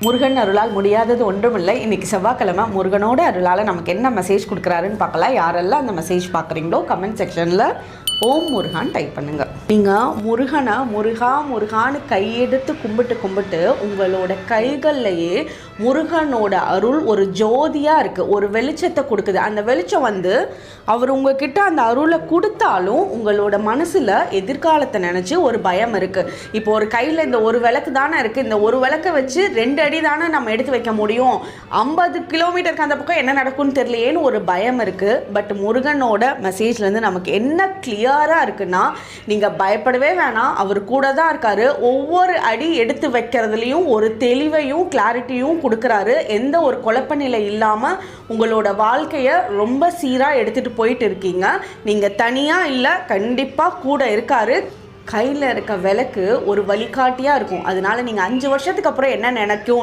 முருகன் அருளால் முடியாதது ஒன்றுமில்லை. இன்றைக்கி செவ்வாய்க்கிழமை முருகனோட அருளால் நமக்கு என்ன மெசேஜ் கொடுக்குறாருன்னு பார்க்கலாம். யாரெல்லாம் அந்த மெசேஜ் பார்க்குறீங்களோ கமெண்ட் செக்ஷனில் ஓம் முருகான் டைப் பண்ணுங்கள். நீங்கள் முருகனை முருகான்னு கையெடுத்து கும்பிட்டு உங்களோட கைகள்லையே முருகனோட அருள் ஒரு ஜோதியாக இருக்குது, ஒரு வெளிச்சத்தை கொடுக்குது. அந்த வெளிச்சம் அவர் உங்ககிட்ட அந்த அருளை கொடுத்தாலும் உங்களோட மனசில் எதிர்காலத்தை நினச்சி ஒரு பயம் இருக்குது. இப்போ ஒரு கையில் இந்த ஒரு விளக்கு தானே இருக்குது, இந்த ஒரு விளக்கை வச்சு 2 அடி தானே நம்ம எடுத்து வைக்க முடியும், 50 கிலோமீட்டருக்கு அந்த பக்கம் என்ன நடக்கும்னு தெரியலையேன்னு ஒரு பயம் இருக்குது. பட் முருகனோட மெசேஜ்லேருந்து நமக்கு என்ன கிளியராக இருக்குன்னா, நீங்கள் பயப்படவே வேணாம், அவர் கூட தான் இருக்காரு. ஒவ்வொரு அடி எடுத்து வைக்கிறதுலையும் ஒரு தெளிவையும் கிளாரிட்டியும் கொடுக்குறாரு. எந்த ஒரு குழப்ப நிலை இல்லாமல் உங்களோட வாழ்க்கையை ரொம்ப சீராக எடுத்துகிட்டு போயிட்டு இருக்கீங்க. நீங்கள் தனியாக இல்லை, கண்டிப்பாக கூட இருக்காரு. கையில் இருக்க விளக்கு ஒரு வழிகாட்டியாக இருக்கும். அதனால நீங்கள் 5 வருஷத்துக்கு அப்புறம் என்ன நினைக்கும்